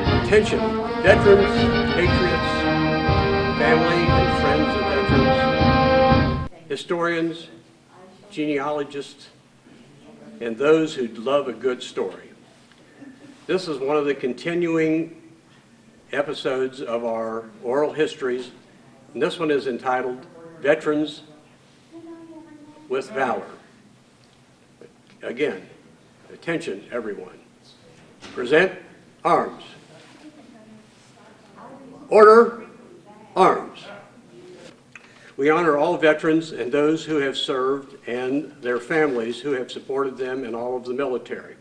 Attention, veterans, patriots, family and friends of veterans, historians, genealogists, and those who love a good story. This is one of the continuing episodes of our oral histories, and this one is entitled Veterans with Valor. Again, attention everyone. Present arms. Order, arms. We honor all veterans and those who have served and their families who have supported them in all of the military.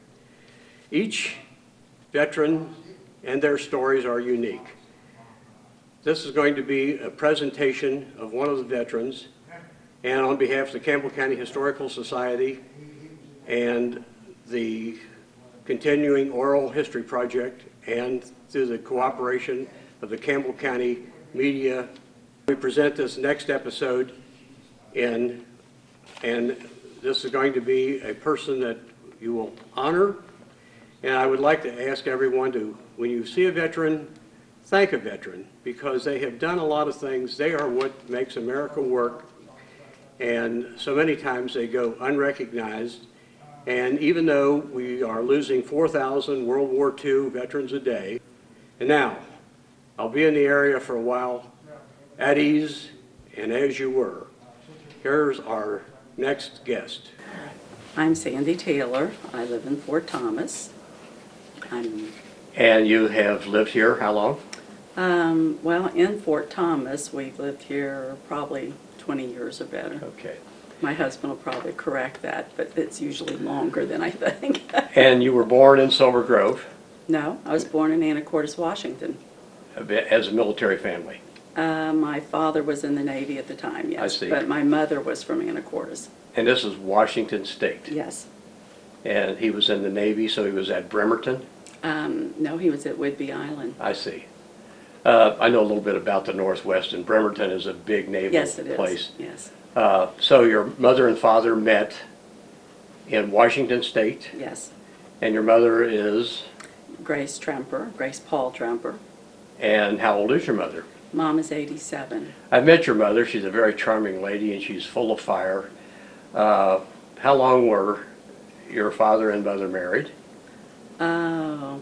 Each veteran and their stories are unique. This is going to be a presentation of one of the veterans, and on behalf of the Campbell County Historical Society and the continuing oral history project, and through the cooperation of the Campbell County media, we present this next episode and this is going to be a person that you will honor. And I would like to ask everyone to, when you see a veteran, thank a veteran, because they have done a lot of things. They are what makes America work, and so many times they go unrecognized. And even though we are losing 4,000 World War II veterans a day, and now I'll be in the area for a while, at ease and as you were. Here's our next guest. I'm Sandy Taylor. I live in Fort Thomas. And you have lived here how long? Well, in Fort Thomas, we've lived here probably 20 years or better. Okay. My husband will probably correct that, but it's usually longer than I think. And you were born in Silver Grove? No, I was born in Anacortes, Washington. As a military family? My father was in the Navy at the time, yes. I see. But my mother was from Anacortes. And this is Washington State? Yes. And he was in the Navy, so he was at Bremerton? No, he was at Whidbey Island. I see. I know a little bit about the Northwest, and Bremerton is a big naval Yes, it is. place. Yes. So your mother and father met in Washington State? Yes. And your mother is? Grace Paul Tremper. And how old is your mother? Mom is 87. I've met your mother. She's a very charming lady, and she's full of fire. How long were your father and mother married? Oh.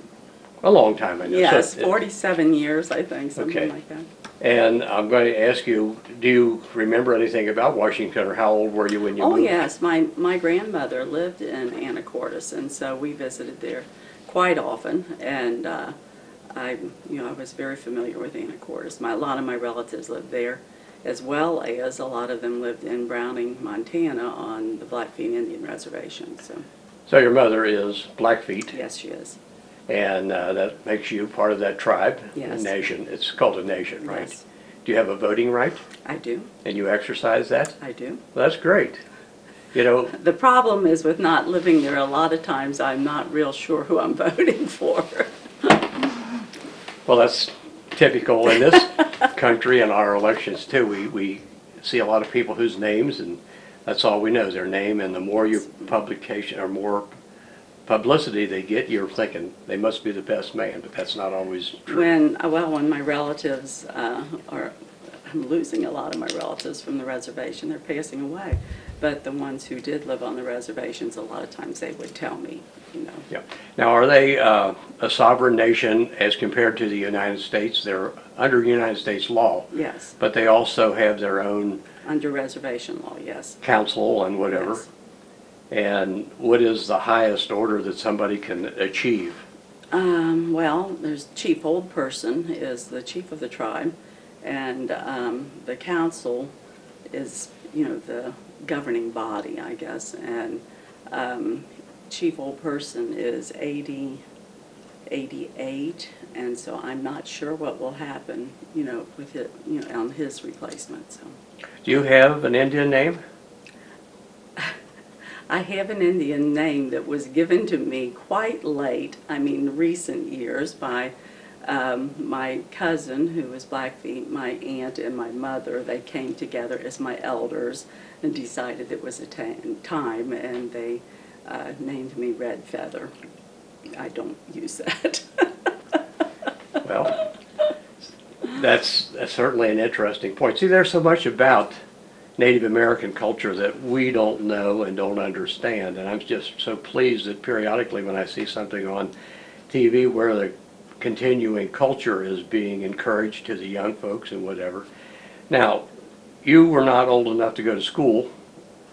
A long time, I know. Yes, So, 47 years, I think, something Okay. like that. And I'm going to ask you, do you remember anything about Washington, or how old were you when you Oh, moved? yes. My grandmother lived in Anacortes, and so we visited there quite often. And I was very familiar with Anacortes. A lot of my relatives lived there, as well as a lot of them lived in Browning, Montana, on the Blackfeet Indian Reservation. So your mother is Blackfeet? Yes, she is. And that makes you part of that tribe? Yes. A nation. It's called a nation, right? Yes. Do you have a voting right? I do. And you exercise that? I do. Well, that's great. You know, The problem is with not living there, a lot of times I'm not real sure who I'm voting for. well, that's typical in this country and our elections too. We see a lot of people whose names, and that's all we know, their name, and the more your publication or more publicity they get, you're thinking they must be the best man, but that's not always true. When my relatives I'm losing a lot of my relatives from the reservation. They're passing away. But the ones who did live on the reservations, a lot of times they would tell me, Yeah. Now, are they a sovereign nation as compared to the United States? They're under United States law. Yes. But they also have their own Under reservation law, yes. council and whatever. Yes. And what is the highest order that somebody can achieve? Well, there's chief old person is the chief of the tribe, and the council is, the governing body, I guess, and chief old person is 80, 88, and so I'm not sure what will happen, with it, on his replacement. So. Do you have an Indian name? I have an Indian name that was given to me quite late, recent years, by my cousin, who was Blackfeet, my aunt, and my mother. They came together as my elders and decided it was a time, and they named me Red Feather. I don't use that. That's certainly an interesting point. See, there's so much about Native American culture that we don't know and don't understand, and I'm just so pleased that periodically when I see something on TV where the continuing culture is being encouraged to the young folks and whatever. Now, you were not old enough to go to school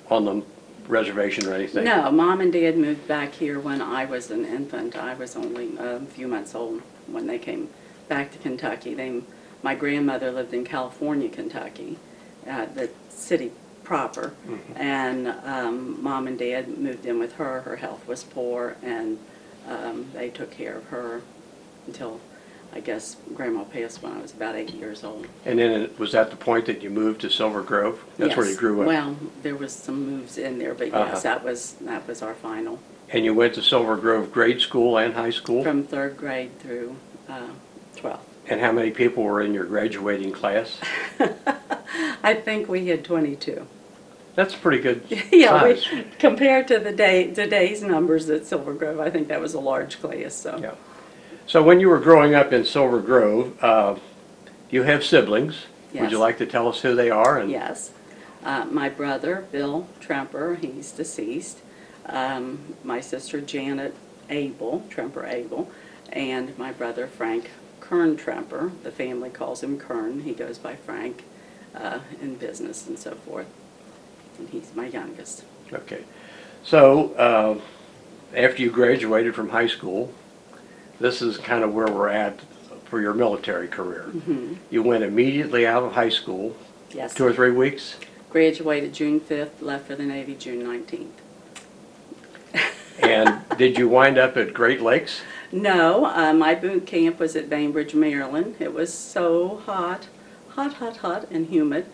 on the reservation or anything? No, Mom and Dad moved back here when I was an infant. I was only a few months old when they came back to Kentucky. My grandmother lived in California, Kentucky, the city proper, and Mom and Dad moved in with her. Her health was poor, and they took care of her until, I guess, Grandma passed when I was about 8 years old. And then was that the point that you moved to Silver Grove? That's Yes. where you grew up? Well, there was some moves in there, but yes, that was our final. And you went to Silver Grove grade school and high school? From 3rd grade through 12th. And how many people were in your graduating class? I think we had 22. That's a pretty good Yeah, size. compared to today's numbers at Silver Grove, I think that was a large class. So. Yeah. So when you were growing up in Silver Grove, you have siblings. Yes. Would you like to tell us who they are? And Yes. My brother, Bill Tremper, he's deceased. My sister, Janet Tremper Abel, and my brother, Frank Kern Tremper. The family calls him Kern. He goes by Frank in business and so forth. And he's my youngest. Okay. So after you graduated from high school, this is kind of where we're at for your military career. Mm-hmm. You went immediately out of high school, Yes. 2 or 3 weeks? Graduated June 5th, left for the Navy June 19th. And did you wind up at Great Lakes? No, my boot camp was at Bainbridge, Maryland. It was so hot and humid.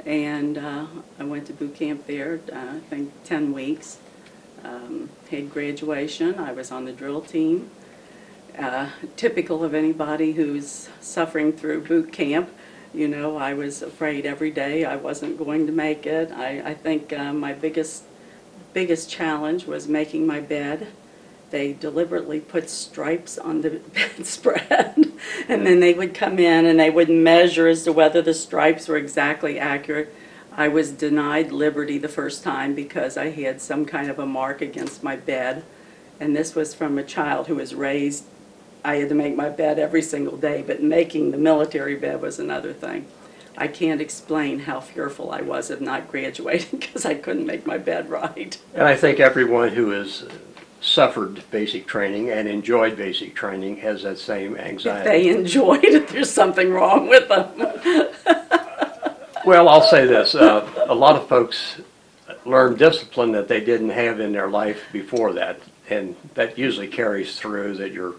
And I went to boot camp there, I think 10 weeks. Had graduation. I was on the drill team. Typical of anybody who's suffering through boot camp. You know, I was afraid every day I wasn't going to make it. I think my biggest challenge was making my bed. They deliberately put stripes on the bedspread, and then they would come in and they would measure as to whether the stripes were exactly accurate. I was denied liberty the first time because I had some kind of a mark against my bed, and this was from a child who was raised. I had to make my bed every single day, but making the military bed was another thing. I can't explain how fearful I was of not graduating because I couldn't make my bed right. And I think everyone who has suffered basic training and enjoyed basic training has that same anxiety. If they enjoyed it, there's something wrong with them. Well, I'll say this. A lot of folks learn discipline that they didn't have in their life before that, and that usually carries through that you're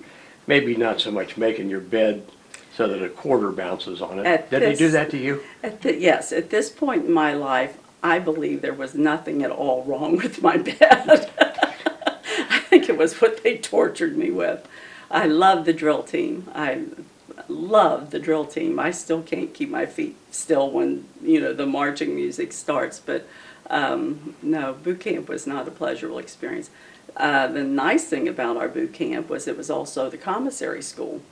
maybe not so much making your bed so that a quarter bounces on it. Did they do that to you? Yes, at this point in my life, I believe there was nothing at all wrong with my bed. I think it was what they tortured me with. I love the drill team. I love the drill team. I still can't keep my feet still when, you know, the marching music starts. But no, boot camp was not a pleasurable experience. The nice thing about our boot camp was it was also the commissary school.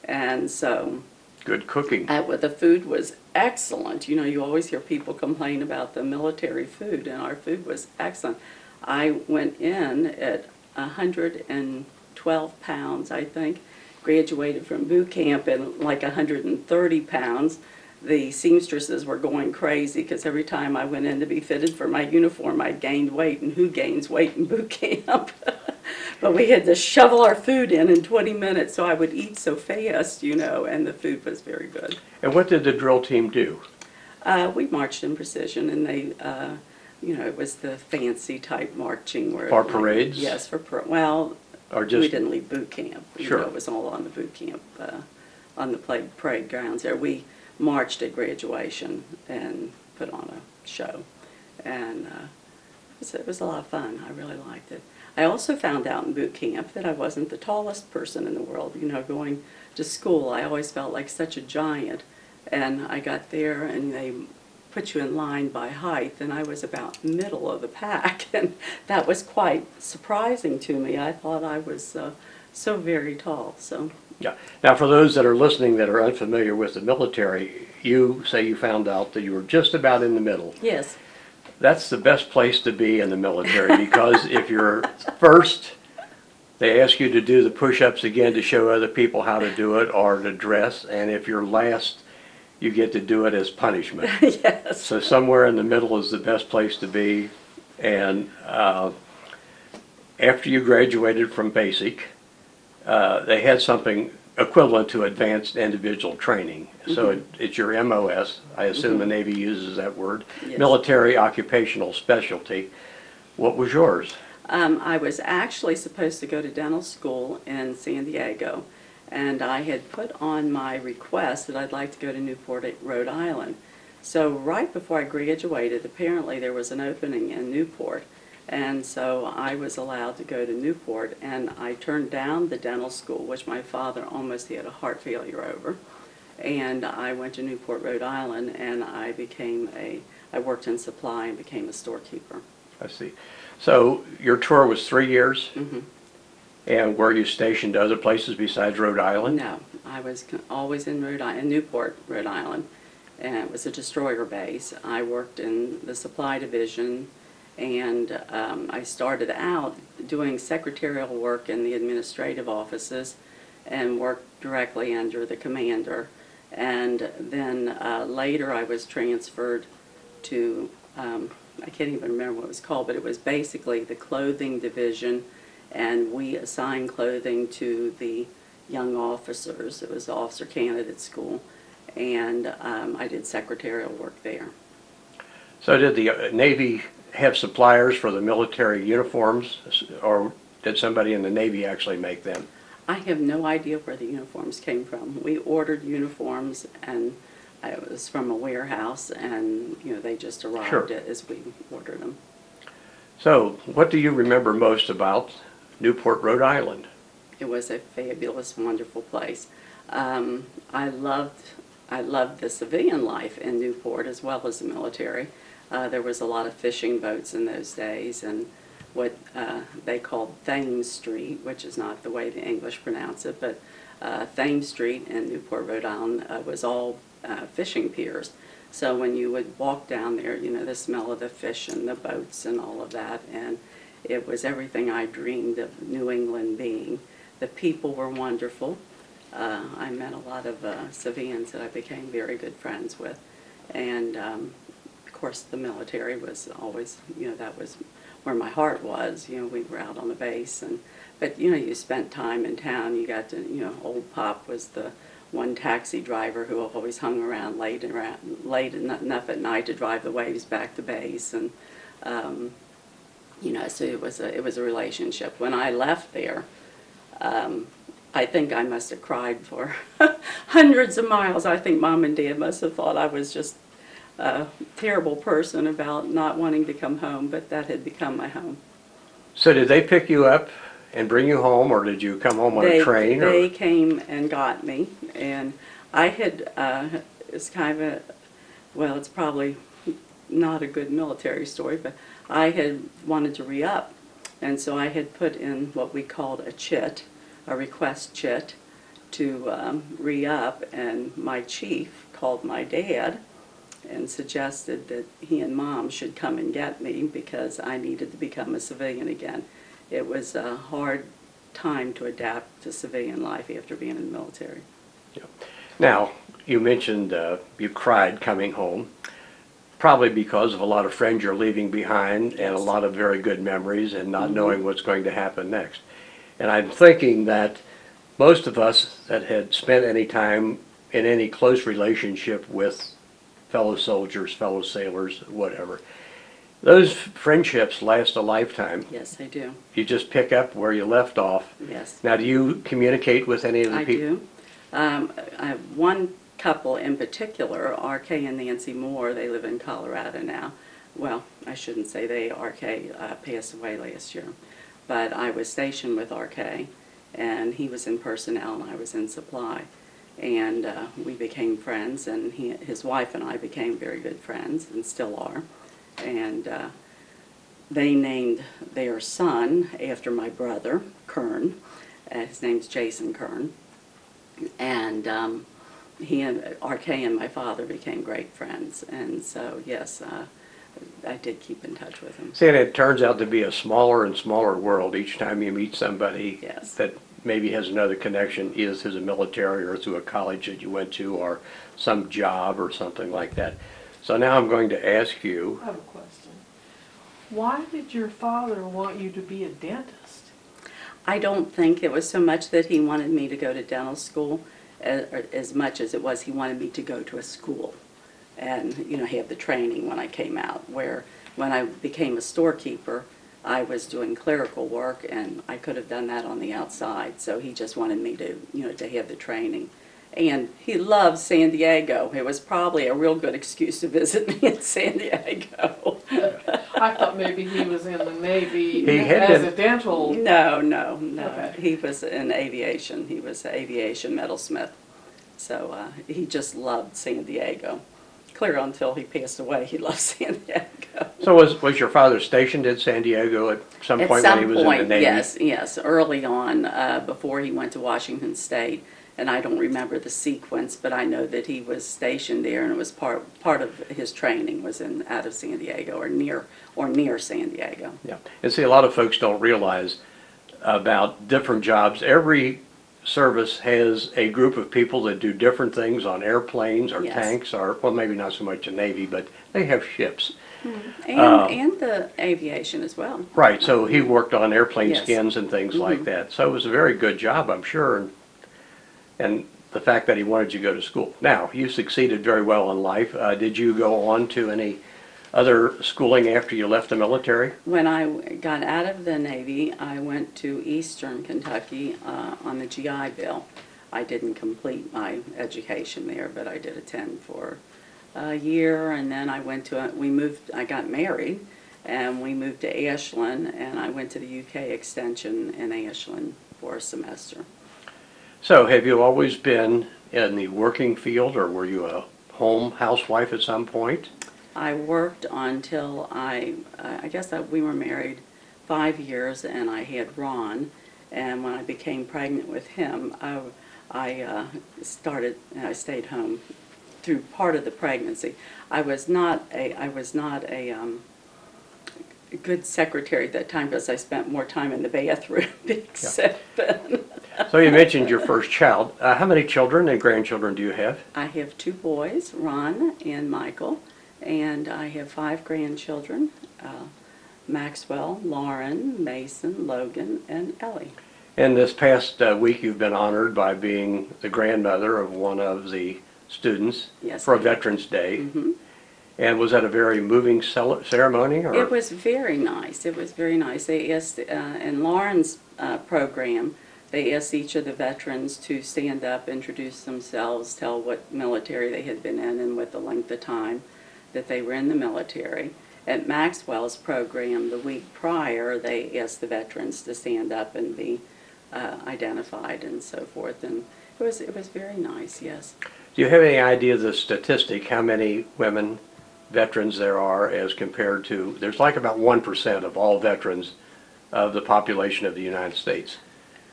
And so Good cooking. the food was excellent. You know, you always hear people complain about the military food, and our food was excellent. I went in at 112 pounds, I think, graduated from boot camp at like 130 pounds. The seamstresses were going crazy because every time I went in to be fitted for my uniform, I gained weight, and who gains weight in boot camp? But we had to shovel our food in 20 minutes, so I would eat so fast, you know, and the food was very good. And what did the drill team do? We marched in precision, and they, you know, it was the fancy type marching. Where For parades? Yes, well, Or just we didn't leave boot camp. Sure. You know, it was all on the boot camp, on the parade grounds there. We marched at graduation and put on a show, and it was a lot of fun. I really liked it. I also found out in boot camp that I wasn't the tallest person in the world. You know, going to school, I always felt like such a giant, and I got there and they put you in line by height, and I was about middle of the pack, and that was quite surprising to me. I thought I was so very tall. So Yeah. Now, for those that are listening that are unfamiliar with the military, you say you found out that you were just about in the middle. Yes. That's the best place to be in the military because if you're first, they ask you to do the push-ups again to show other people how to do it or to dress, and if you're last, you get to do it as punishment. Yes. So somewhere in the middle is the best place to be. And after you graduated from basic, they had something equivalent to advanced individual training. So it's your MOS. I assume the Navy uses that word. Yes. Military Occupational Specialty. What was yours? I was actually supposed to go to dental school in San Diego, and I had put on my request that I'd like to go to Newport, Rhode Island. So right before I graduated, apparently there was an opening in Newport, and so I was allowed to go to Newport, and I turned down the dental school, which my father almost had a heart failure over, and I went to Newport, Rhode Island, and I worked in supply and became a storekeeper. I see. So your tour was 3 years? Mm-hmm. And were you stationed other places besides Rhode Island? No, I was always in Newport, Rhode Island, and it was a destroyer base. I worked in the supply division, and I started out doing secretarial work in the administrative offices and worked directly under the commander. And then later I was transferred to, I can't even remember what it was called, but it was basically the clothing division, and we assigned clothing to the young officers. It was the officer candidate school, and I did secretarial work there. So did the Navy have suppliers for the military uniforms, or did somebody in the Navy actually make them? I have no idea where the uniforms came from. We ordered uniforms, and it was from a warehouse, and they just arrived Sure. as we ordered them. So what do you remember most about Newport, Rhode Island? It was a fabulous, wonderful place. I loved the civilian life in Newport as well as the military. There was a lot of fishing boats in those days, and what they called Thames Street, which is not the way the English pronounce it, but Thames Street in Newport, Rhode Island was all fishing piers. So when you would walk down there, the smell of the fish and the boats and all of that, and it was everything I dreamed of New England being. The people were wonderful. I met a lot of civilians that I became very good friends with. And, of course, the military was always, that was where my heart was. We were out on the base. But, you spent time in town. You got to, old Pop was the one taxi driver who always hung around late enough at night to drive the waves back to base. And, so it was a relationship. When I left there, I think I must have cried for hundreds of miles. I think Mom and Dad must have thought I was just a terrible person about not wanting to come home, but that had become my home. So did they pick you up and bring you home, or did you come home on a train? They came and got me, and I had, it's kind of well, it's probably not a good military story, but I had wanted to re-up, and so I had put in what we called a chit, a request chit, to re-up, and my chief called my dad and suggested that he and Mom should come and get me because I needed to become a civilian again. It was a hard time to adapt to civilian life after being in the military. Yeah. Now, you mentioned you cried coming home, probably because of a lot of friends you're leaving behind and a lot of very good memories and not knowing what's going to happen next. And I'm thinking that most of us that had spent any time in any close relationship with fellow soldiers, fellow sailors, whatever, those friendships last a lifetime. Yes, they do. You just pick up where you left off. Yes. Now, do you communicate with any of the people? I do. I have one couple in particular, RK and Nancy Moore. They live in Colorado now. Well, I shouldn't say they. RK passed away last year. But I was stationed with RK, and he was in personnel and I was in supply. And we became friends, and his wife and I became very good friends and still are. And they named their son after my brother, Kern. His name's Jason Kern. And he and RK and my father became great friends. And so, yes, I did keep in touch with him. See, and it turns out to be a smaller and smaller world each time you meet somebody Yes. that maybe has another connection, either through the military or through a college that you went to or some job or something like that. So now I'm going to ask you, I have a question. Why did your father want you to be a dentist? I don't think it was so much that he wanted me to go to dental school as much as it was he wanted me to go to a school and, you know, have the training when I came out, where when I became a storekeeper, I was doing clerical work and I could have done that on the outside. So he just wanted me to, you know, to have the training. And he loved San Diego. It was probably a real good excuse to visit me in San Diego. I thought maybe he was in the Navy He had as been- a dental. No. Okay. He was in aviation. He was an aviation metalsmith. So he just loved San Diego. Clear until he passed away, he loved San Diego. so was your father stationed in San Diego at some At point some when he was point, in the Navy? yes, early on, before he went to Washington State. And I don't remember the sequence, but I know that he was stationed there, and it was part of his training was out of San Diego or near San Diego. Yeah, and see, a lot of folks don't realize about different jobs. Every service has a group of people that do different things on airplanes or Yes. tanks or, well, maybe not so much the Navy, but they have ships. And the aviation as well. Right, so he worked on airplane Yes. skins and things like that. So it was a very good job, I'm sure, and the fact that he wanted you to go to school. Now, you succeeded very well in life. Did you go on to any other schooling after you left the military? When I got out of the Navy, I went to Eastern Kentucky on the GI Bill. I didn't complete my education there, but I did attend for a year, and then I went to, I got married, and we moved to Ashland, and I went to the UK Extension in Ashland for a semester. So have you always been in the working field, or were you a home housewife at some point? I worked until we were married 5 years, and I had Ron, and when I became pregnant with him, I stayed home through part of the pregnancy. I was not a good secretary at that time because I spent more time in the bathroom being sick. So you mentioned your first child. How many children and grandchildren do you have? I have 2 boys, Ron and Michael, and I have 5 grandchildren, Maxwell, Lauren, Mason, Logan, and Ellie. And this past week you've been honored by being the grandmother of one of the students Yes, for a I am. Veterans Day. Mhm. And was that a very moving ceremony? Or? It was very nice. It was very nice. They asked, in Lauren's program, they asked each of the veterans to stand up, introduce themselves, tell what military they had been in and what the length of time that they were in the military. At Maxwell's program, the week prior, they asked the veterans to stand up and be identified and so forth. And it was very nice, yes. Do you have any idea of the statistic, how many women veterans there are as compared to, there's like about 1% of all veterans of the population of the United States.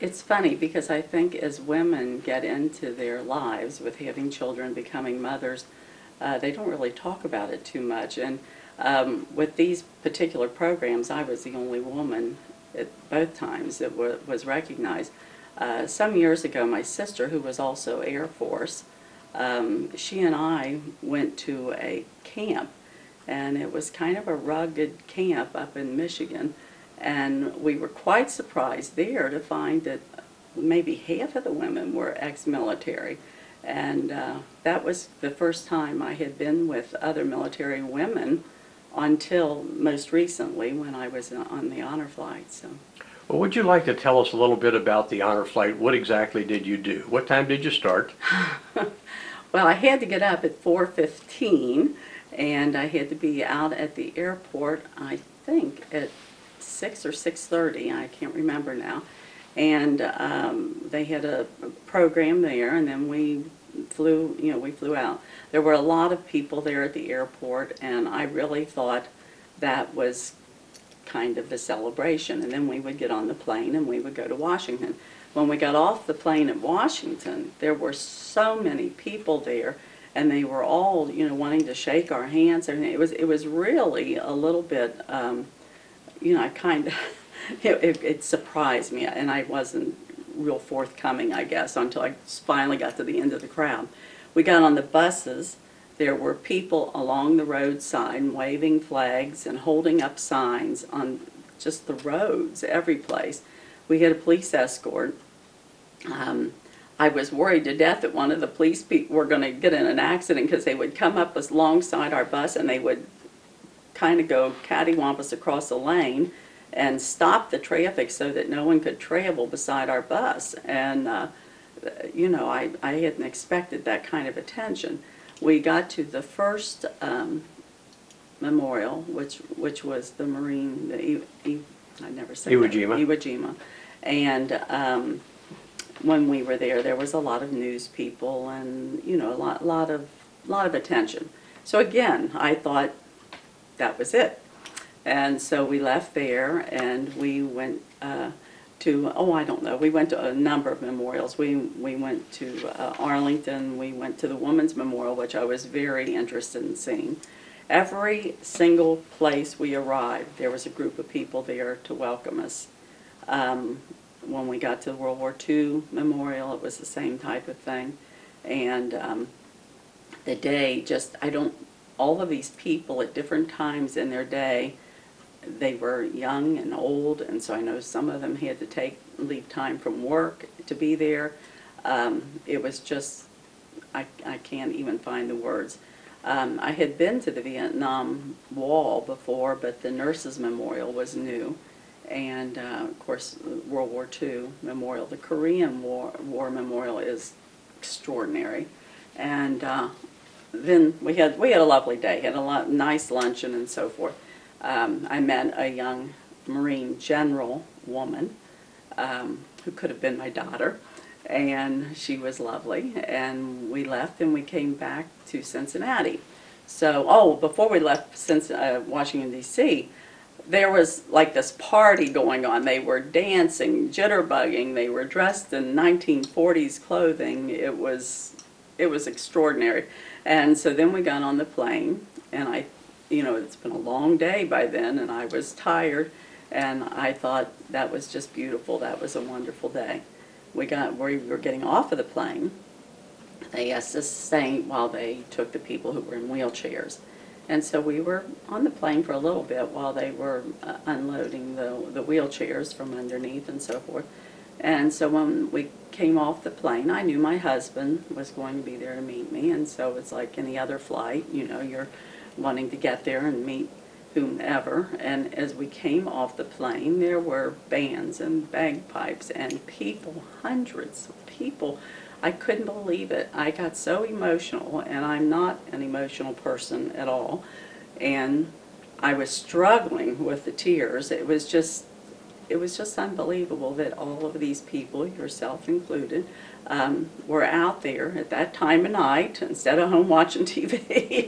It's funny because I think as women get into their lives with having children, becoming mothers, they don't really talk about it too much. And with these particular programs, I was the only woman at both times that was recognized. Some years ago, my sister, who was also Air Force, she and I went to a camp, and it was kind of a rugged camp up in Michigan. And we were quite surprised there to find that maybe half of the women were ex-military. And that was the first time I had been with other military women until most recently when I was on the honor flight. So. Well, would you like to tell us a little bit about the honor flight? What exactly did you do? What time did you start? Well, I had to get up at 4:15, and I had to be out at the airport, I think, at 6 or 6:30, I can't remember now. And they had a program there, and then we flew out. There were a lot of people there at the airport, and I really thought that was kind of the celebration. And then we would get on the plane and we would go to Washington. when we got off the plane at Washington, there were so many people there, and they were all, wanting to shake our hands. And it was really a little bit, I kind of, it surprised me, and I wasn't real forthcoming, I guess, until I finally got to the end of the crowd. We got on the buses. There were people along the roadside waving flags and holding up signs on just the roads, every place. We had a police escort. I was worried to death that one of the police people were going to get in an accident, because they would come up alongside our bus and they would kind of go cattywampus across the lane and stop the traffic so that no one could travel beside our bus. And, I hadn't expected that kind of attention. We got to the first memorial, which was the Marine, I never said Iwo that. Jima. Iwo Jima. And when we were there was a lot of news people and, a lot of attention. So again, I thought that was it. And so we left there and we went we went to a number of memorials. We went to Arlington, we went to the Women's Memorial, which I was very interested in seeing. Every single place we arrived, there was a group of people there to welcome us. When we got to the World War II Memorial, it was the same type of thing. And the day, all of these people at different times in their day, they were young and old, and so I know some of them had to leave time from work to be there. It was just, I can't even find the words. I had been to the Vietnam Wall before, but the Nurses Memorial was new. And, of course, World War II Memorial. The Korean War Memorial is extraordinary. And then we had a lovely day, had a nice luncheon and so forth. I met a young Marine general woman who could have been my daughter, and she was lovely. And we left and we came back to Cincinnati. So, before we left Washington, D.C., there was like this party going on. They were dancing, jitterbugging. They were dressed in 1940s clothing. It was extraordinary. And so then we got on the plane, and it's been a long day by then, and I was tired, and I thought that was just beautiful. That was a wonderful day. We were getting off of the plane. They asked us to stay while they took the people who were in wheelchairs. And so we were on the plane for a little bit while they were unloading the wheelchairs from underneath and so forth. And so when we came off the plane, I knew my husband was going to be there to meet me, and so it's like any other flight, you're wanting to get there and meet whomever. And as we came off the plane, there were bands and bagpipes and people, hundreds of people. I couldn't believe it. I got so emotional, and I'm not an emotional person at all. And I was struggling with the tears. It was just unbelievable that all of these people, yourself included, were out there at that time of night instead of home watching TV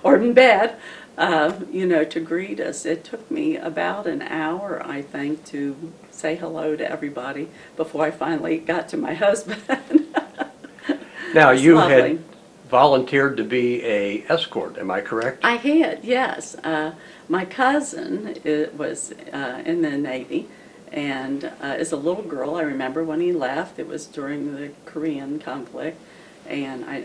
or in bed, to greet us. It took me about an hour, I think, to say hello to everybody before I finally got to my husband. Now, you lovely. had volunteered to be a escort, am I correct? I had, yes. My cousin was in the Navy, and as a little girl, I remember when he left. It was during the Korean conflict, and I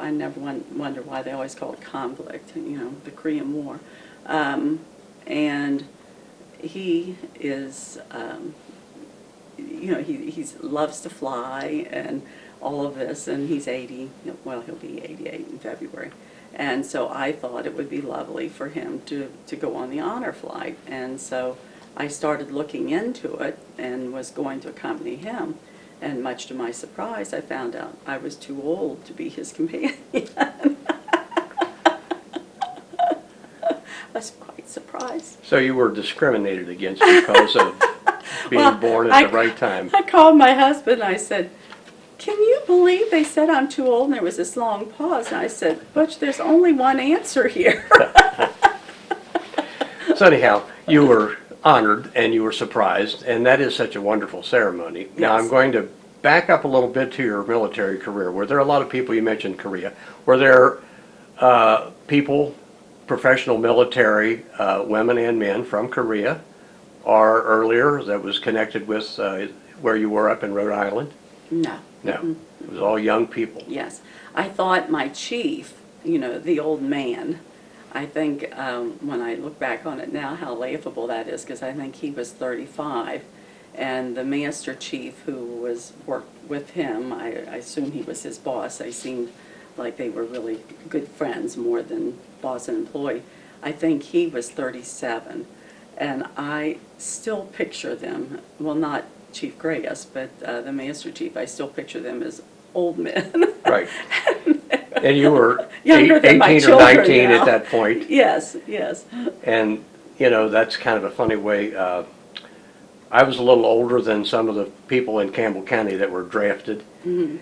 never wonder why they always call it conflict, the Korean War. And he is, he loves to fly and all of this, and he's 80, well, he'll be 88 in February. And so I thought it would be lovely for him to go on the honor flight. And so I started looking into it and was going to accompany him. And much to my surprise, I found out I was too old to be his companion. I was quite surprised. So you were discriminated against because of being born at the right time. I called my husband and I said, "Can you believe they said I'm too old?" And there was this long pause, and I said, "Butch, there's only one answer here." So anyhow, you were honored and you were surprised, and that is such a wonderful ceremony. Now, Yes. I'm going to back up a little bit to your military career. Were there a lot of people, you mentioned Korea, were there people, professional military, women and men from Korea or earlier that was connected with where you were up in Rhode Island? No. No, it was all young people. Yes. I thought my chief, the old man, I think when I look back on it now, how laughable that is, because I think he was 35. And the master chief who worked with him, I assume he was his boss. They seemed like they were really good friends more than boss and employee. I think he was 37. And I still picture them, well, not Chief Grayus, but the master chief, I still picture them as old men. Right. And you were Younger than my 18 or children 19 now. at that point. Yes, yes. And, that's kind of a funny way. I was a little older than some of the people in Campbell County that were drafted. Mm-hmm.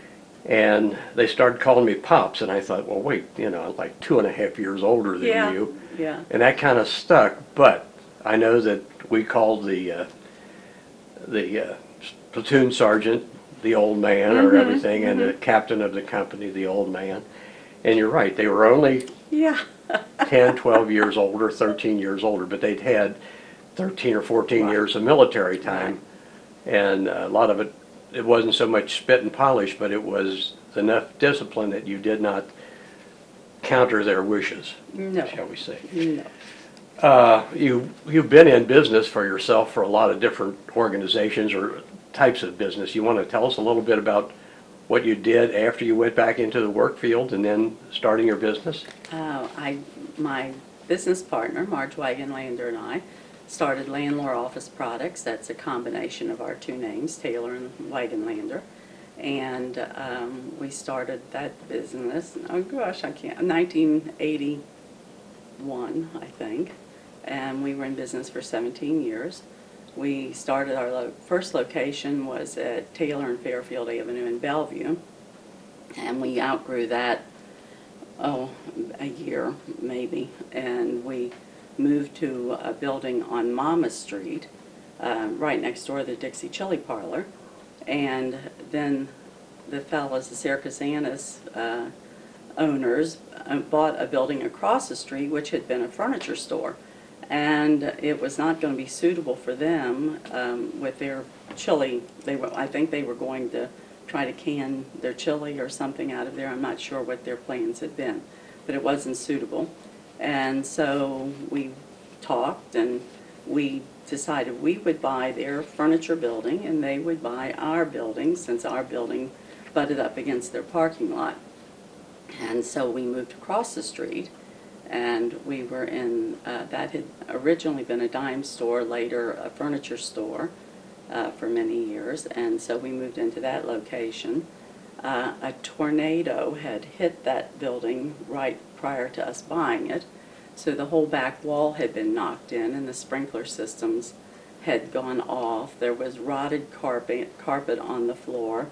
And they started calling me Pops, and I thought, well, wait, I'm like 2.5 years older than Yeah, you. yeah. And that kind of stuck, but I know that we called the platoon sergeant the old man or everything, and the captain of the company the old man. And you're right, they were only Yeah. 10, 12 years older, 13 years older, but they'd had 13 or 14 Right. years of military time. And a lot of it wasn't so much spit and polish, but it was enough discipline that you did not counter their wishes, No. shall we say. No. You've been in business for yourself for a lot of different organizations or types of business. You want to tell us a little bit about what you did after you went back into the work field and then starting your business? My business partner, Marge Wagenlander, and I started Landlord Office Products. That's a combination of our two names, Taylor and Wagenlander. And we started that business, oh gosh, 1981, I think. And we were in business for 17 years. We started our first location was at Taylor and Fairfield Avenue in Bellevue. And we outgrew that, a year maybe. And we moved to a building on Mama Street, right next door to the Dixie Chili Parlor. And then the fellows, the Saracusanas owners, bought a building across the street, which had been a furniture store. And it was not going to be suitable for them with their chili. I think they were going to try to can their chili or something out of there. I'm not sure what their plans had been, but it wasn't suitable. And so we talked and we decided we would buy their furniture building and they would buy our building, since our building butted up against their parking lot. And so we moved across the street, and we were in, that had originally been a dime store, later a furniture store for many years, and so we moved into that location. A tornado had hit that building right prior to us buying it, so the whole back wall had been knocked in and the sprinkler systems had gone off. There was rotted carpet on the floor.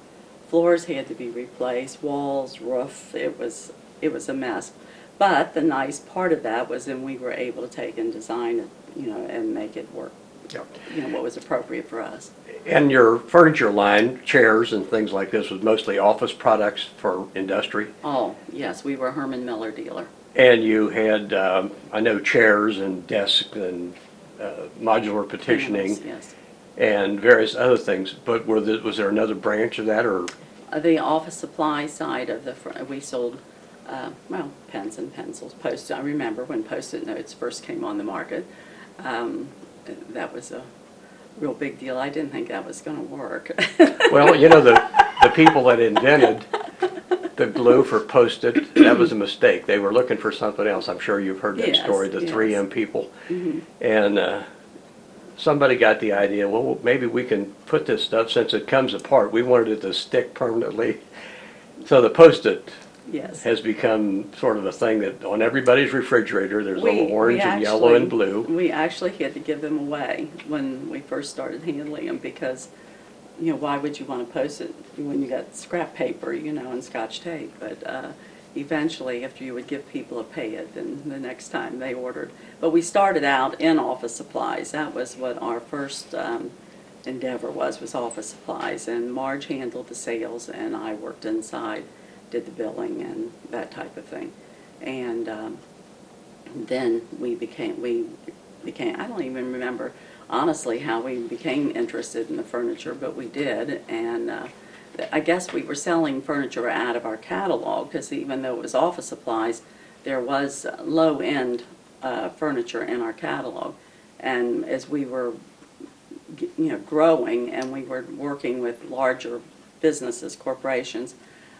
Floors had to be replaced, walls, roof, it was a mess. But the nice part of that was then we were able to take and design it, and make it work, Yep. what was appropriate for us. And your furniture line, chairs and things like this, was mostly office products for industry? Oh, yes, we were a Herman Miller dealer. And you had, I know, chairs and desks and modular petitioning Yes. and various other things, but was there another branch of that, or? The office supply side of we sold, pens and pencils, I remember when Post-it notes first came on the market. That was a real big deal. I didn't think that was going to work. Well, the people that invented the glue for Post-it, that was a mistake. They were looking for something else. I'm sure you've heard that Yes, story, the yes. 3M people. Mm-hmm. And somebody got the idea, well, maybe we can put this stuff, since it comes apart, we wanted it to stick permanently. So the Post-it Yes. has become sort of a thing that on everybody's refrigerator, there's little orange and yellow actually- and blue. We actually had to give them away when we first started handling them because, why would you want to post it when you got scrap paper, and Scotch tape? But eventually, after you would give people a pay it, then the next time they ordered. But we started out in office supplies. That was what our first endeavor was office supplies. And Marge handled the sales, and I worked inside, did the billing and that type of thing. And then we became, I don't even remember honestly how we became interested in the furniture, but we did. And I guess we were selling furniture out of our catalog, because even though it was office supplies, there was low-end furniture in our catalog. And as we were growing, and we were working with larger businesses, corporations,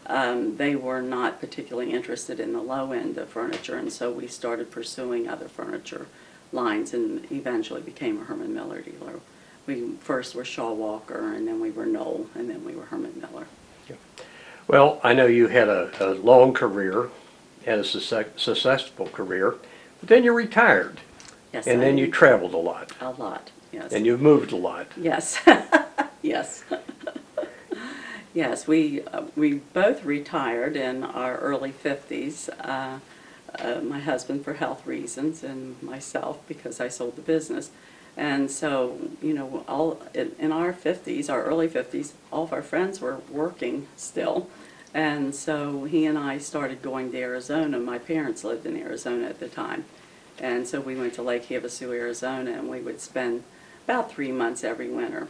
they were not particularly interested in the low end of furniture, and so we started pursuing other furniture lines and eventually became a Herman Miller dealer. We first were Shaw Walker, and then we were Knoll, and then we were Herman Miller. Yeah. Well, I know you had a long career, had a successful career, but then you retired. Yes, and then you traveled a lot. A lot, yes. And you've moved a lot. Yes, yes. Yes, we both retired in our early 50s. My husband for health reasons, and myself because I sold the business. And so, all in our 50s, our early 50s, all of our friends were working still. And so he and I started going to Arizona. My parents lived in Arizona at the time. And so we went to Lake Havasu, Arizona, and we would spend about 3 months every winter.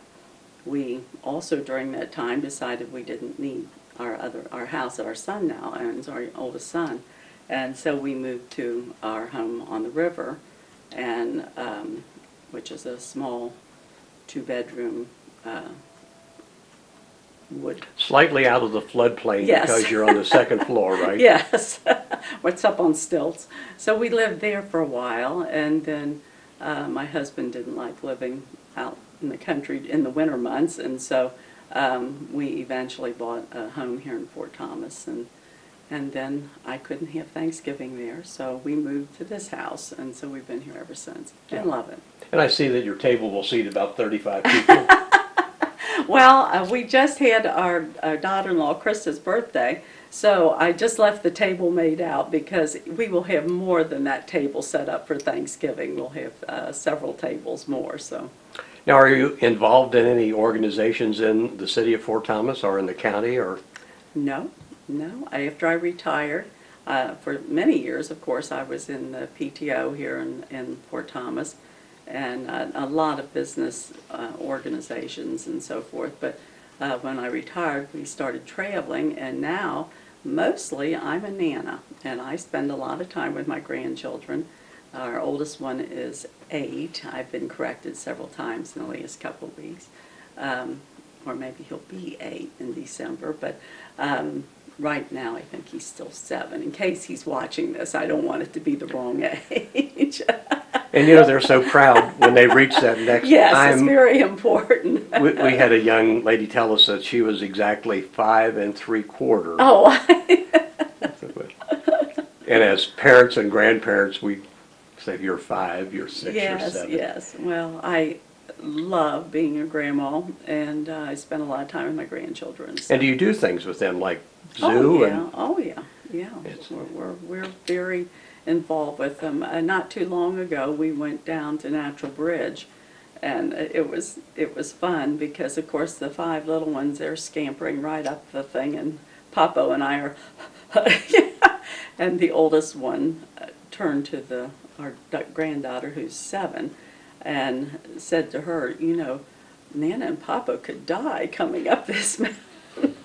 We also, during that time, decided we didn't need our house that our son now owns, our oldest son. And so we moved to our home on the river, and which is a small 2-bedroom wood. Slightly out of the floodplain. Yes. Because you're on the second floor, right? Yes. What's up on stilts. So we lived there for a while, and then my husband didn't like living out in the country in the winter months, and so we eventually bought a home here in Fort Thomas, and then I couldn't have Thanksgiving there, so we moved to this house, and so we've been here ever since, and love it. And I see that your table will seat about 35 people. Well, we just had our daughter-in-law Krista's birthday, so I just left the table made out, because we will have more than that table set up for Thanksgiving. We'll have several tables more. So. Now, are you involved in any organizations in the city of Fort Thomas or in the county? Or No. After I retired, for many years, of course, I was in the PTO here in Fort Thomas, and a lot of business organizations and so forth. But when I retired, we started traveling, and now mostly I'm a Nana, and I spend a lot of time with my grandchildren. Our oldest one is 8. I've been corrected several times in the last couple of weeks, or maybe he'll be 8 in December, but right now I think he's still 7. In case he's watching this, I don't want it to be the wrong age. And they're so proud when they reach that next yes, time. Yes, it's very important. we had a young lady tell us that she was exactly 5 3/4. Oh. And as parents and grandparents, we say you're 5, you're 6, you're 7. Yes. Well, I love being a grandma, and I spend a lot of time with my grandchildren. So. And do you do things with them like zoo? Oh yeah. We're very involved with them. Not too long ago, we went down to Natural Bridge, and it was fun because, of course, the 5 little ones, they're scampering right up the thing, and Papo and I are, and the oldest one turned to our granddaughter, who's 7, and said to her, Nana and Papa could die coming up this mountain.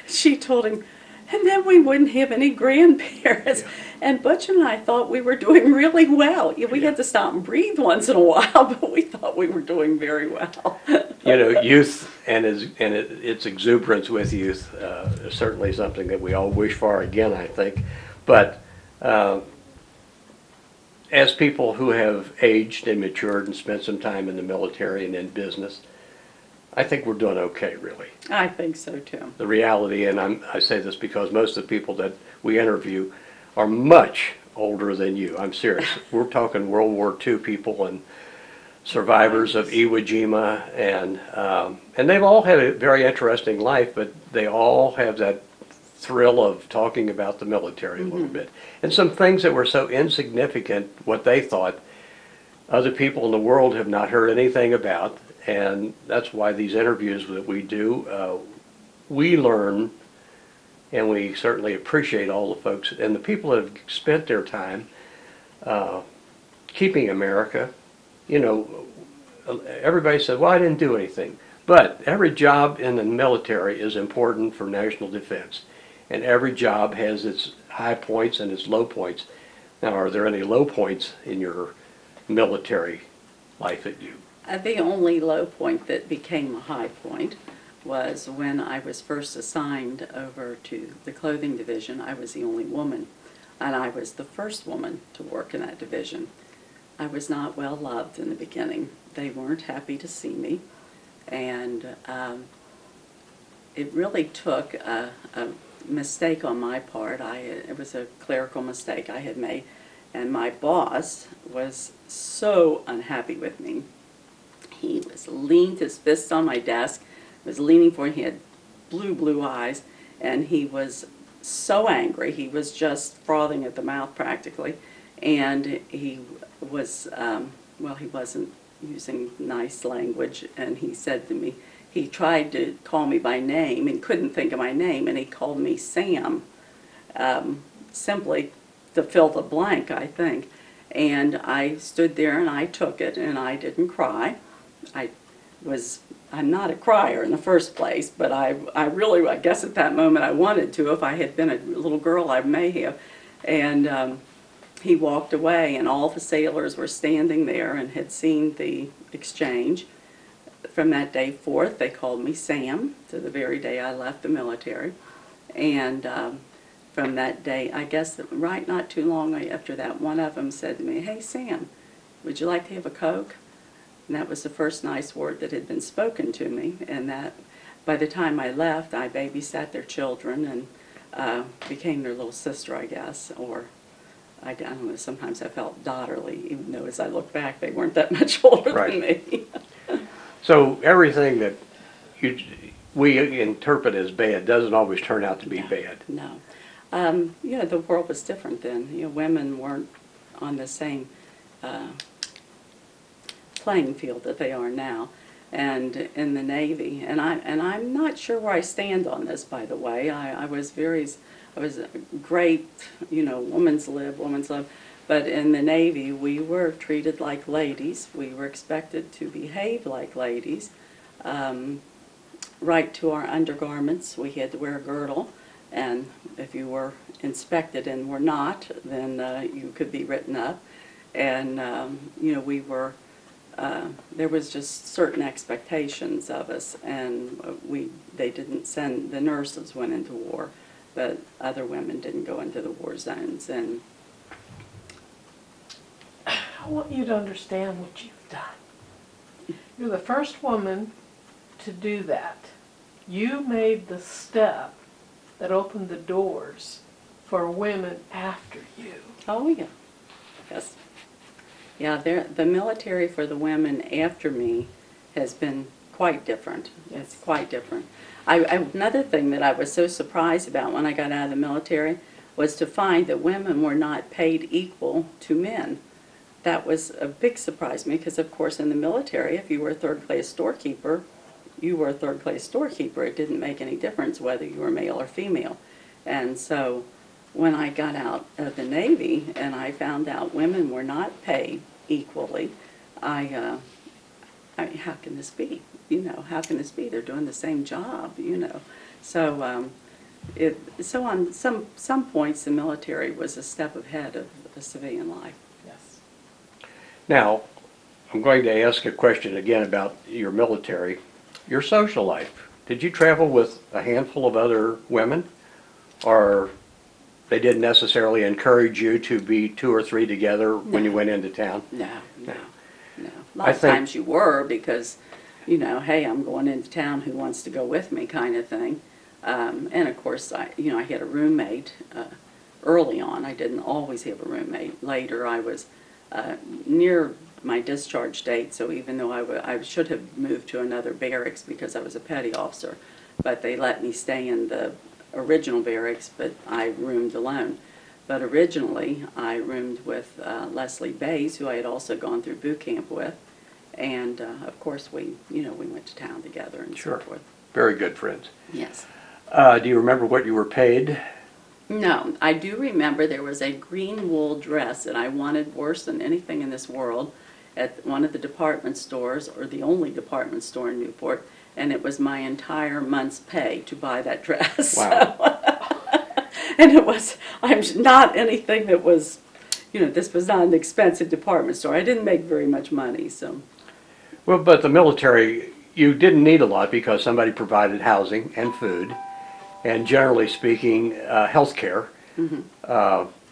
She told him, and then we wouldn't have any grandparents. Yeah. And Butch and I thought we were doing really well. We had to stop and breathe once in a while, but we thought we were doing very well. Youth and its exuberance with youth is certainly something that we all wish for again, I think. But as people who have aged and matured and spent some time in the military and in business, I think we're doing okay, really. I think so, too. The reality, and I say this because most of the people that we interview are much older than you. I'm serious. We're talking World War II people and survivors of Iwo Jima, and they've all had a very interesting life, but they all have that thrill of talking about the military a little bit. And some things that were so insignificant, what they thought other people in the world have not heard anything about. And that's why these interviews that we do, we learn, and we certainly appreciate all the folks and the people that have spent their time keeping America. You know, everybody said, well, I didn't do anything. But every job in the military is important for national defense. And every job has its high points and its low points. Now, are there any low points in your military life at you? The only low point that became a high point was when I was first assigned over to the clothing division. I was the only woman, and I was the first woman to work in that division. I was not well loved in the beginning. They weren't happy to see me, and it really took a mistake on my part. It was a clerical mistake I had made, and my boss was so unhappy with me. He leaned his fist on my desk, was leaning forward. He had blue eyes, and he was so angry. He was just frothing at the mouth practically, and he was, well, he wasn't using nice language, and he said to me, he tried to call me by name and couldn't think of my name, and he called me Sam, simply to fill the blank, I think. And I stood there and I took it, and I didn't cry. I'm not a crier in the first place, but I guess at that moment I wanted to. If I had been a little girl, I may have. And he walked away, and all the sailors were standing there and had seen the exchange. From that day forth, they called me Sam to the very day I left the military. And from that day, I guess right not too long after that, one of them said to me, "Hey Sam, would you like to have a Coke?" And that was the first nice word that had been spoken to me. And that, by the time I left, I babysat their children and became their little sister, I guess. Or, I don't know, sometimes I felt daughterly, even though as I look back, they weren't that much older than me. So everything that we interpret as bad doesn't always turn out to be bad. No. You know, the world was different then. You know, women weren't on the same playing field that they are now. And in the Navy, and I'm not sure where I stand on this, by the way. I was a great, you know, woman's lib. But in the Navy, we were treated like ladies. We were expected to behave like ladies. Right to our undergarments, we had to wear a girdle. And if you were inspected and were not, then you could be written up. And, you know, we were, there was just certain expectations of us. And they didn't send, the nurses went into war, but other women didn't go into the war zones. And I want you to understand what you've done. You're the first woman to do that. You made the step that opened the doors for women after you. oh yeah, yes. Yeah, the military for the women after me has been quite different. It's quite different. Another thing that I was so surprised about when I got out of the military was to find that women were not paid equal to men. That was a big surprise to me because, of course, in the military, if you were a third-class storekeeper, you were a third-class storekeeper. It didn't make any difference whether you were male or female. And so when I got out of the Navy and I found out women were not paid equally, how can this be? You know, how can this be? They're doing the same job, you know. So so on some points, the military was a step ahead of the civilian life. Yes. Now, I'm going to ask a question again about your military. Your social life. Did you travel with a handful of other women? Or they didn't necessarily encourage you to be 2 or 3 together when you went into town? No. A lot of times you were because, you know, hey, I'm going into town, who wants to go with me kind of thing. And of course, I had a roommate early on. I didn't always have a roommate. Later, I was near my discharge date, so even though I should have moved to another barracks because I was a petty officer, but they let me stay in the original barracks, but I roomed alone. But originally, I roomed with Leslie Bays, who I had also gone through boot camp with, and of course we went to town together and Sure. so forth. Very good friends. Yes. Do you remember what you were paid? No, I do remember there was a green wool dress that I wanted worse than anything in this world at one of the department stores, or the only department store in Newport, and it was my entire month's pay to buy that dress. Wow. And I'm not anything that was, this was not an expensive department store. I didn't make very much money, so. Well, but the military, you didn't need a lot because somebody provided housing and food, and generally speaking, health care.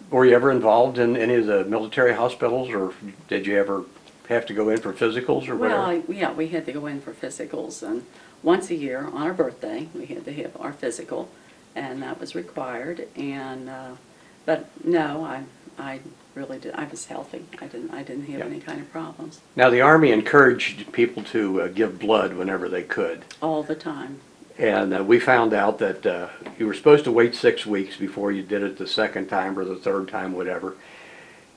Were you ever involved in any of the military hospitals, or did you ever have to go in for physicals or whatever? Well, yeah, we had to go in for physicals, and once a year on our birthday, we had to have our physical, and that was required. And but no, I really did. I was healthy. I didn't have any kind of problems. Now, the Army encouraged people to give blood whenever they could. All the time. And we found out that you were supposed to wait 6 weeks before you did it the second time or the third time, whatever.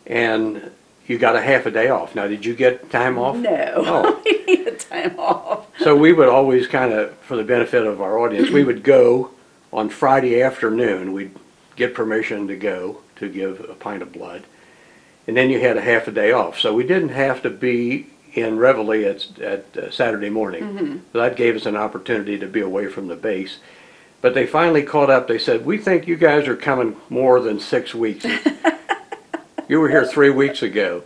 And you got a half a day off. Now, did you get time off? No, Oh. I needed time off. So we would always kind of, for the benefit of our audience, we would go on Friday afternoon. We'd get permission to go to give a pint of blood. And then you had a half a day off. So we didn't have to be in Reveille at Saturday morning. So that gave us an opportunity to be away from the base. But they finally caught up. They said, "We think you guys are coming more than 6 weeks. You were here 3 weeks ago."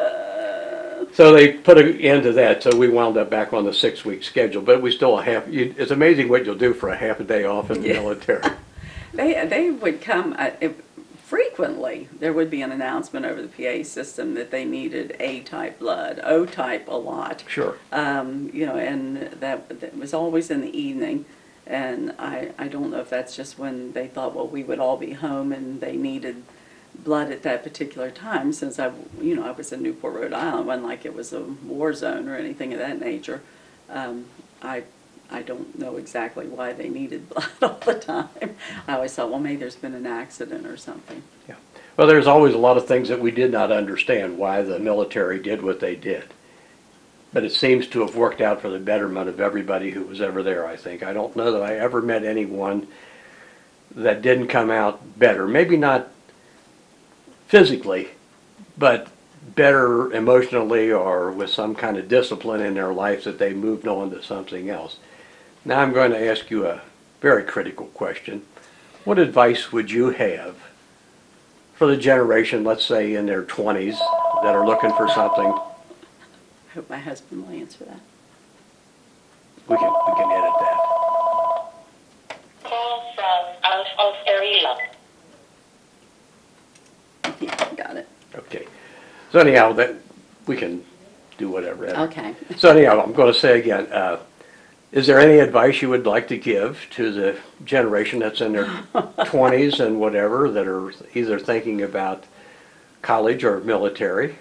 So they put an end to that. So we wound up back on the 6-week schedule. But we still it's amazing what you'll do for a half a day off in the military. They would come frequently. There would be an announcement over the PA system that they needed A-type blood, O-type a lot. Sure. And that was always in the evening. And I don't know if that's just when they thought, well, we would all be home and they needed blood at that particular time. Since I was in Newport, Rhode Island, wasn't like it was a war zone or anything of that nature. I don't know exactly why they needed blood all the time. I always thought, well, maybe there's been an accident or something. Yeah. Well, there's always a lot of things that we did not understand why the military did what they did. But it seems to have worked out for the betterment of everybody who was ever there, I think. I don't know that I ever met anyone that didn't come out better. Maybe not physically, but better emotionally or with some kind of discipline in their life that they moved on to something else. Now I'm going to ask you a very critical question. What advice would you have for the generation, let's say in their 20s, that are looking for something? I hope my husband will answer that. We can edit that. Call from out of area. Yeah, got it. Okay. So anyhow, that we can do whatever. Okay. So anyhow, I'm going to say again, is there any advice you would like to give to the generation that's in their 20s and whatever, that are either thinking about college or military,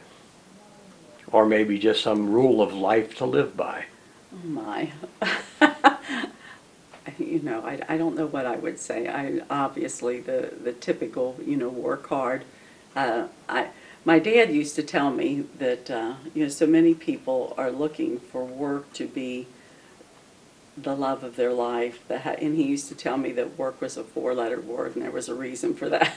or maybe just some rule of life to live by? Oh my. I don't know what I would say. Obviously the typical, work hard. My dad used to tell me that, so many people are looking for work to be the love of their life. And he used to tell me that work was a 4-letter word, and there was a reason for that.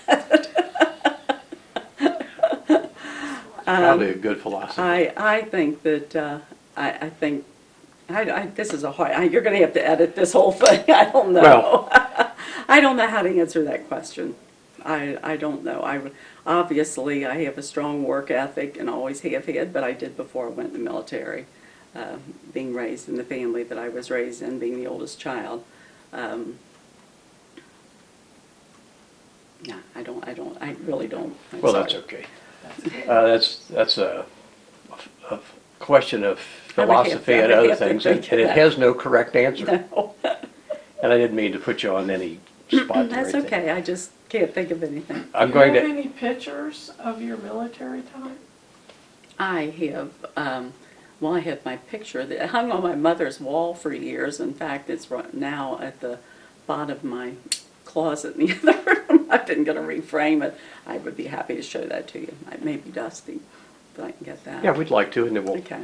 Probably a good philosophy. I think that, this is a hard, you're going to have to edit this whole thing. I don't know. Well, I don't know how to answer that question. I don't know. Obviously, I have a strong work ethic and always have had, but I did before I went in the military. Being raised in the family that I was raised in, being the oldest child. Yeah, I really don't. well, that's okay. That's a question of philosophy and other things, and it has no correct answer. No. And I didn't mean to put you on any spot or That's anything. okay. I just can't think of anything. I'm Do going you have to. any pictures of your military time? I have, I have my picture that hung on my mother's wall for years. In fact, it's right now at the bottom of my closet in the other room. I've been going to reframe it. I would be happy to show that to you. It may be dusty, but I can get that. Yeah, we'd like to, and then we'll. Okay.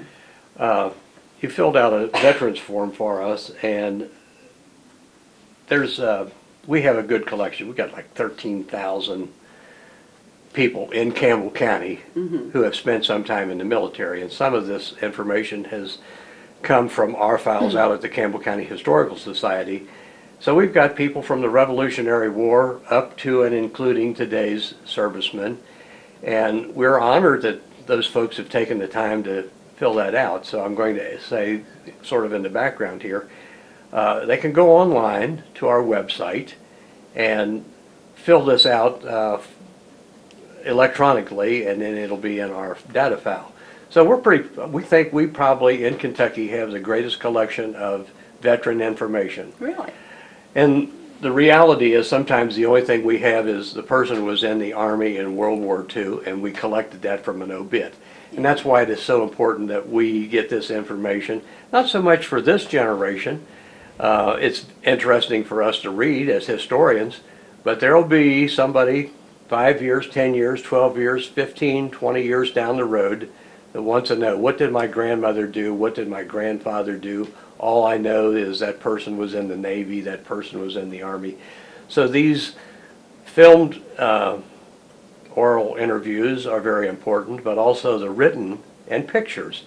You filled out a veterans form for us, and there's we have a good collection. We've got like 13,000 people in Campbell County who have spent some time in the military, and some of this information has come from our files out at the Campbell County Historical Society. So we've got people from the Revolutionary War up to and including today's servicemen, and we're honored that those folks have taken the time to fill that out. So I'm going to say, sort of in the background here, they can go online to our website and fill this out electronically, and then it'll be in our data file. So we think we probably in Kentucky have the greatest collection of veteran information. Really? And the reality is sometimes the only thing we have is the person was in the Army in World War II, and we collected that from an obit. And that's why it is so important that we get this information, not so much for this generation. It's interesting for us to read as historians, but there will be somebody 5 years, 10 years, 12 years, 15, 20 years down the road that wants to know, what did my grandmother do? What did my grandfather do? All I know is that person was in the Navy, that person was in the Army. So these filmed oral interviews are very important, but also the written and pictures.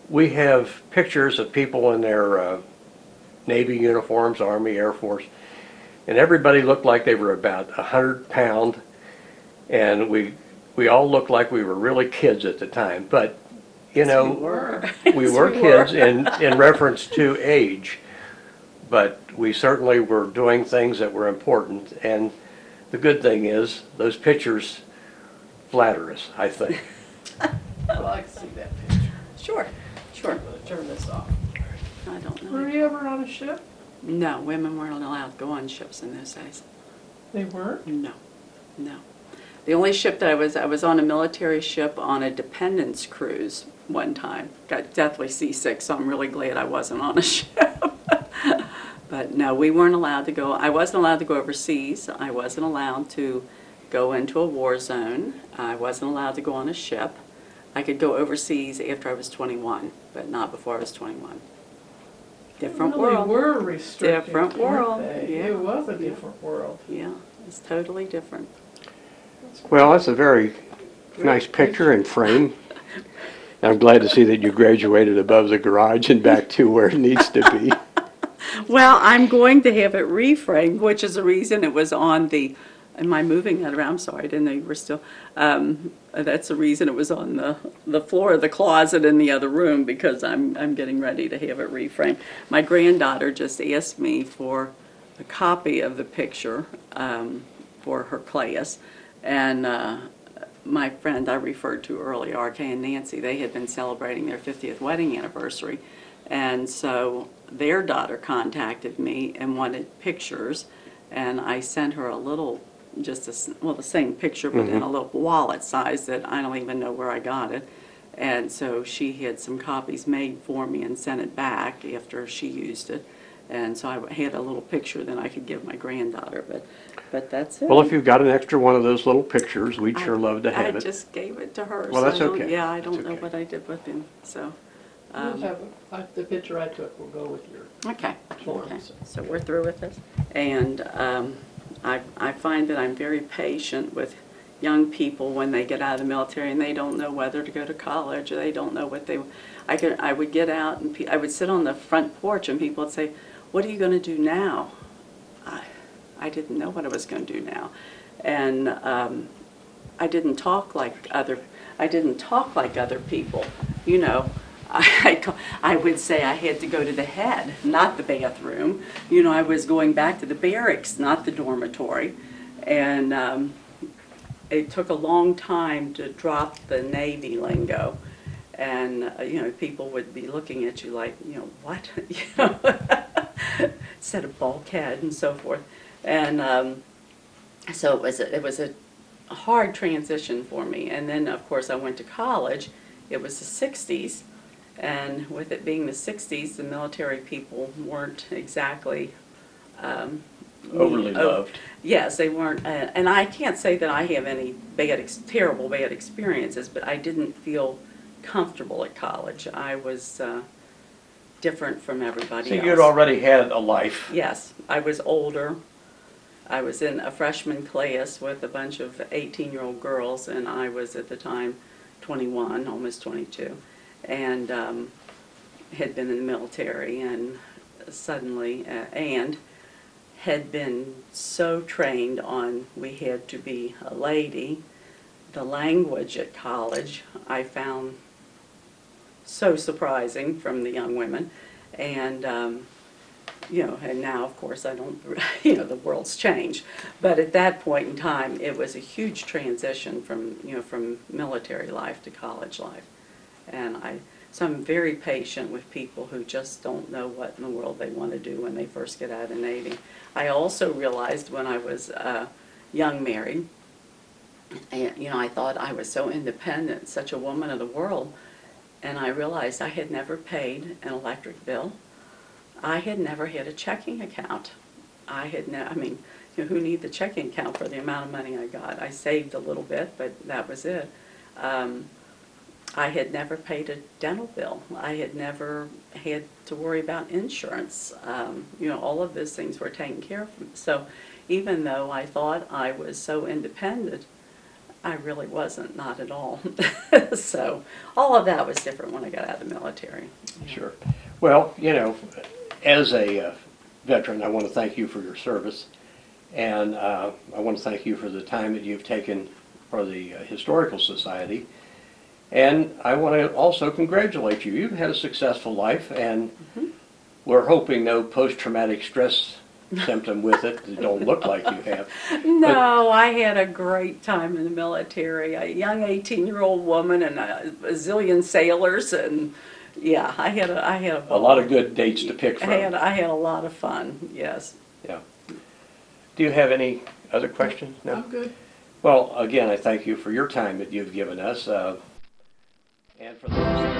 We have pictures of people in their Navy uniforms, Army, Air Force, and everybody looked like they were about 100 pounds, and we all looked like we were really kids at the time. But you know, we were kids in reference to age, but we certainly were doing things that were important. And the good thing is, those pictures flatter us, I think. I'd like to see that picture. Sure. I'm going to turn this off. I don't know. Were you ever on a ship? No, women weren't allowed to go on ships in those days. They weren't? No. The only ship that I was on a military ship on a dependence cruise one time. Got deathly seasick, so I'm really glad I wasn't on a ship. But no, we weren't allowed to go. I wasn't allowed to go overseas. I wasn't allowed to go into a war zone. I wasn't allowed to go on a ship. I could go overseas after I was 21, but not before I was 21. Different world. They were restricted. Different world. Weren't they? Yeah. It was a different world. Yeah, it's totally different. Well, that's a very nice picture and frame. I'm glad to see that you graduated above the garage and back to where it needs to be. Well, I'm going to have it reframed, which is the reason it was on the, am I moving that around? I'm sorry, I didn't know you were still, that's the reason it was on the floor of the closet in the other room, because I'm getting ready to have it reframed. My granddaughter just asked me for a copy of the picture for her class, and my friend I referred to earlier, RK and Nancy, they had been celebrating their 50th wedding anniversary, and so their daughter contacted me and wanted pictures, and I sent her a little, the same picture, but in a little wallet size that I don't even know where I got it. And so she had some copies made for me and sent it back after she used it. And so I had a little picture that I could give my granddaughter, but that's it. Well, if you've got an extra one of those little pictures, we'd sure love to have I it. just gave it to her. Well, that's so okay. Yeah, I don't That's know okay. what I did with him, so. We'll have the picture I took will go with your Okay. forms. Okay, so we're through with this. And I find that I'm very patient with young people when they get out of the military and they don't know whether to go to college, or they don't know what they. I would get out and I would sit on the front porch and people would say, "What are you going to do now?" I didn't know what I was going to do now, and I didn't talk like other people, you know. I would say I had to go to the head, not the bathroom. You know, I was going back to the barracks, not the dormitory. And it took a long time to drop the Navy lingo. And, you know, people would be looking at you like, you know, what? You know, instead of bulkhead and so forth. And so it was a hard transition for me. And then, of course, I went to college. It was the 60s. And with it being the 60s, the military people weren't exactly, Overly loved. Yes, they weren't, and I can't say that I have any terrible bad experiences, but I didn't feel comfortable at college. I was different from everybody So else. you'd already had a life. Yes, I was older. I was in a freshman class with a bunch of 18-year-old girls, and I was at the time 21, almost 22, and had been in the military, and suddenly, and had been so trained on we had to be a lady. The language at college I found so surprising from the young women, and and now of course I don't, the world's changed, but at that point in time it was a huge transition from military life to college life, and so I'm very patient with people who just don't know what in the world they want to do when they first get out of the Navy. I also realized when I was young married, and I thought I was so independent, such a woman of the world, and I realized I had never paid an electric bill. I had never had a checking account. Who needs the checking account for the amount of money I got? I saved a little bit, but that was it. I had never paid a dental bill. I had never had to worry about insurance. All of those things were taken care of. So even though I thought I was so independent, I really wasn't, not at all. So all of that was different when I got out of the military. Sure. Well, as a veteran, I want to thank you for your service, and I want to thank you for the time that you've taken for the Historical Society. And I want to also congratulate you. You've had a successful life, and we're hoping no post-traumatic stress symptom with it. You don't look like you have. No, I had a great time in the military. A young 18-year-old woman and a zillion sailors, and yeah, I had a ball. A lot of good dates to pick from. I had a lot of fun. Yes. Yeah. Do you have any other questions? No. I'm good. Well, again, I thank you for your time that you've given us, and for those.